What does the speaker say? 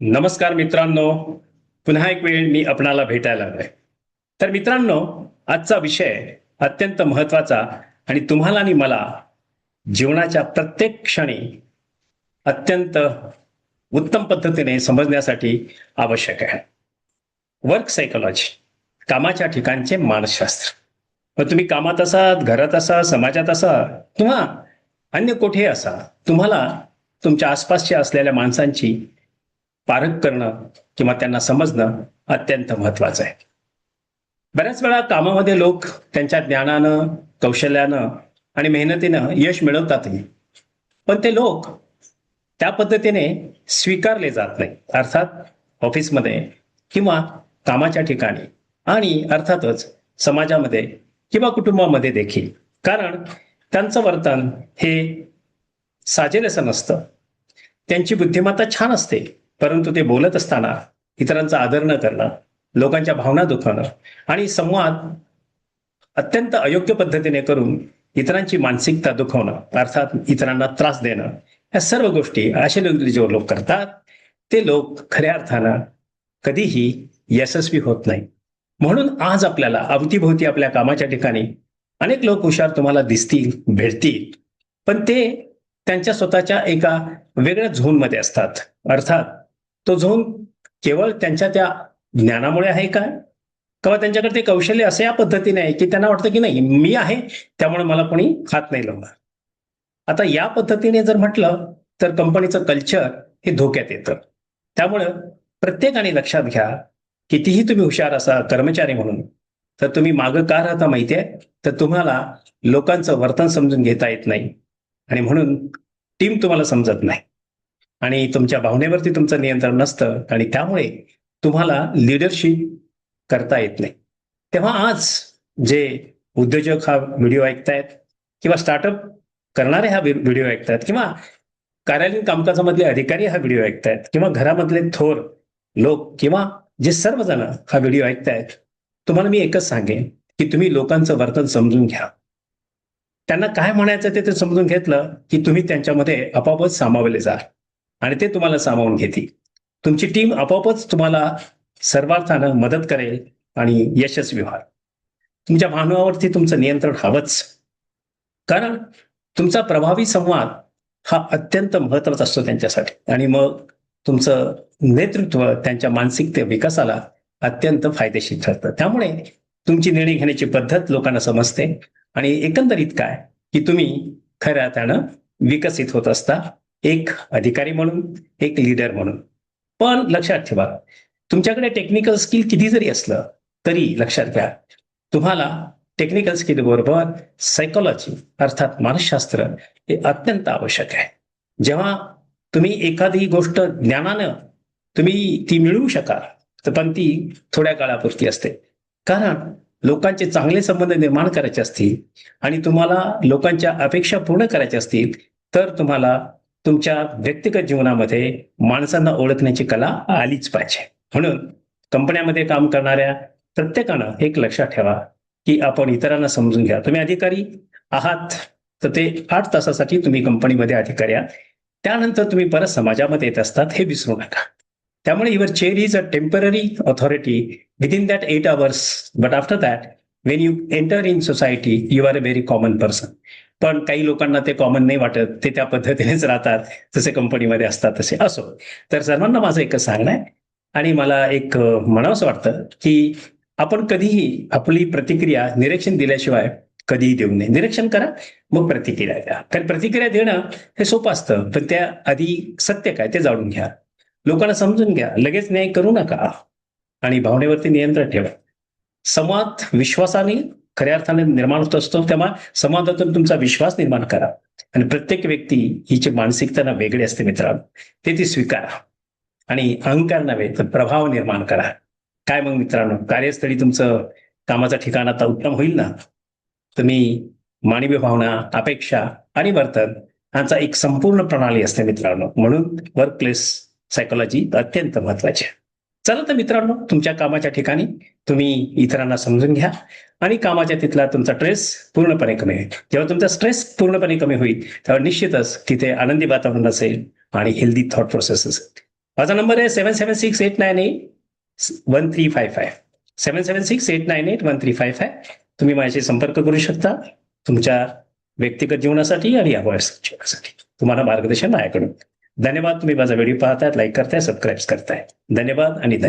नमस्कार मित्रांनो, पुन्हा एक वेळ मी आपणाला भेटायला आलोय. तर मित्रांनो, आजचा विषय अत्यंत महत्वाचा आणि तुम्हाला आणि मला जीवनाच्या प्रत्येक क्षणी अत्यंत उत्तम पद्धतीने समजण्यासाठी आवश्यक आहे. वर्क सायकोलॉजी, कामाच्या ठिकाणचे मानसशास्त्र. मग तुम्ही कामात असाल, घरात असाल, समाजात असाल किंवा अन्य कुठेही असा, तुम्हाला तुमच्या आसपासच्या असलेल्या माणसांची पारख करणं किंवा त्यांना समजणं अत्यंत महत्वाचं आहे. बऱ्याच वेळा कामामध्ये लोक त्यांच्या ज्ञानानं, कौशल्यानं आणि मेहनतीनं यश मिळवतातही. पण ते लोक त्या पद्धतीने स्वीकारले जात नाही. अर्थात ऑफिसमध्ये किंवा कामाच्या ठिकाणी आणि अर्थातच समाजामध्ये किंवा कुटुंबामध्ये देखील. कारण त्यांचं वर्तन हे साजेल असं नसतं. त्यांची बुद्धिमत्ता छान असते, परंतु ते बोलत असताना इतरांचा आदर न करणं, लोकांच्या भावना दुखावणं आणि संवाद अत्यंत अयोग्य पद्धतीने करून इतरांची मानसिकता दुखवणं, अर्थात इतरांना त्रास देणं, या सर्व गोष्टी असे जे लोक करतात ते लोक खऱ्या अर्थानं कधीही यशस्वी होत नाही. म्हणून आज आपल्याला अवतीभोवती आपल्या कामाच्या ठिकाणी अनेक लोक हुशार तुम्हाला दिसतील, भेटतील, पण ते त्यांच्या स्वतःच्या एका वेगळ्या झोनमध्ये असतात. अर्थात तो झोन केवळ त्यांच्या त्या ज्ञानामुळे आहे का, किंवा त्यांच्याकडे ते कौशल्य असे या पद्धतीने आहे की त्यांना वाटतं की नाही, मी आहे त्यामुळे मला कोणी हात नाही लावणार. आता या पद्धतीने जर म्हटलं तर कंपनीचं कल्चर हे धोक्यात येतं. त्यामुळं प्रत्येकाने लक्षात घ्या, कितीही तुम्ही हुशार असा कर्मचारी म्हणून, तर तुम्ही मागं का राहता माहितीये, तर तुम्हाला लोकांचं वर्तन समजून घेता येत नाही आणि म्हणून टीम तुम्हाला समजत नाही आणि तुमच्या भावनेवरती तुमचं नियंत्रण नसतं आणि त्यामुळे तुम्हाला लीडरशिप करता येत नाही. तेव्हा आज जे उद्योजक हा व्हिडिओ ऐकतायत किंवा स्टार्टअप करणारे हा व्हिडिओ ऐकतायत किंवा कार्यालयीन कामकाजामधले अधिकारी हा व्हिडिओ ऐकतायत किंवा घरामधले थोर लोक किंवा जे सर्वजण हा व्हिडिओ ऐकतायत, तुम्हाला मी एकच सांगेन की तुम्ही लोकांचं वर्तन समजून घ्या. त्यांना काय म्हणायचं ते समजून घेतलं की तुम्ही त्यांच्यामध्ये आपोआपच सामावले जाल आणि ते तुम्हाला सामावून घेतील. तुमची टीम आपोआपच तुम्हाला सर्वार्थानं मदत करेल आणि यशस्वी व्हाल. तुमच्या भावनावरती तुमचं नियंत्रण हवंच, कारण तुमचा प्रभावी संवाद हा अत्यंत महत्वाचा असतो त्यांच्यासाठी आणि मग तुमचं नेतृत्व त्यांच्या मानसिक विकासाला अत्यंत फायदेशीर ठरतं. त्यामुळे तुमची निर्णय घेण्याची पद्धत लोकांना समजते आणि एकंदरीत काय की तुम्ही खऱ्या अर्थानं विकसित होत असता, एक अधिकारी म्हणून, एक लीडर म्हणून. पण लक्षात ठेवा, तुमच्याकडे टेक्निकल स्किल किती जरी असलं तरी लक्षात घ्या, तुम्हाला टेक्निकल स्किल बरोबर सायकोलॉजी अर्थात मानसशास्त्र हे अत्यंत आवश्यक आहे. जेव्हा तुम्ही एखादी गोष्ट ज्ञानानं तुम्ही ती मिळवू शकाल, तर पण ती थोड्या काळापुरती असते. कारण लोकांचे चांगले संबंध निर्माण करायचे असतील आणि तुम्हाला लोकांच्या अपेक्षा पूर्ण करायच्या असतील, तर तुम्हाला तुमच्या व्यक्तिगत जीवनामध्ये माणसांना ओळखण्याची कला आलीच पाहिजे. म्हणून कंपन्यामध्ये काम करणाऱ्या प्रत्येकानं एक लक्षात ठेवा की आपण इतरांना समजून घ्या. तुम्ही अधिकारी आहात तर ते 8 तासासाठी तुम्ही कंपनीमध्ये अधिकारी आहात, त्यानंतर तुम्ही परत समाजामध्ये येत असतात हे विसरू नका. त्यामुळे your chair is a temporary authority within that 8 hours, but after that Wien you enter in society you are a very common person. पण काही लोकांना ते कॉमन नाही वाटत, ते त्या पद्धतीनेच राहतात जसे कंपनीमध्ये असतात तसे. असो, तर सर्वांना माझं एकच सांगणं आहे आणि मला एक म्हणावंसं वाटतं की आपण कधीही आपली प्रतिक्रिया निरीक्षण दिल्याशिवाय कधीही देऊ नये. निरीक्षण करा, मग प्रतिक्रिया द्या. कारण प्रतिक्रिया देणं हे सोपं असतं, पण त्या आधी सत्य काय ते जाणून घ्या, लोकांना समजून घ्या, लगेच न्याय करू नका आणि भावनेवरती नियंत्रण ठेवा. संवाद विश्वासाने खऱ्या अर्थाने निर्माण होत असतो, तेव्हा संवादातून तुमचा विश्वास निर्माण करा आणि प्रत्येक व्यक्ती हिची मानसिकता वेगळी असते मित्रांनो, ते ती स्वीकारा आणि अहंकार नव्हे तर प्रभाव निर्माण करा. काय मग मित्रांनो, कार्यस्थळी तुमचं कामाचं ठिकाण आता उत्तम होईल ना. तुम्ही मानवी भावना, अपेक्षा आणि वर्तन यांचा एक संपूर्ण प्रणाली असते मित्रांनो. म्हणून वर्क प्लेस सायकोलॉजी अत्यंत महत्वाची आहे. चला तर मित्रांनो, तुमच्या कामाच्या ठिकाणी तुम्ही इतरांना समजून घ्या आणि कामाच्या तिथला तुमचा स्ट्रेस पूर्णपणे कमी होईल. जेव्हा तुमचा स्ट्रेस पूर्णपणे कमी होईल तेव्हा निश्चितच तिथे आनंदी वातावरण असेल आणि हेल्दी थॉट प्रोसेस असेल. माझा नंबर आहे 7768981355 7768981355. तुम्ही माझ्याशी संपर्क करू शकता तुमच्या व्यक्तिगत जीवनासाठी आणि या व्यावसायिक जीवनासाठी. तुम्हाला मार्गदर्शन माझ्याकडून. धन्यवाद. तुम्ही माझा व्हिडिओ पाहताय, लाईक करताय, सबस्क्राईब करताय. धन्यवाद आणि धन्यवाद.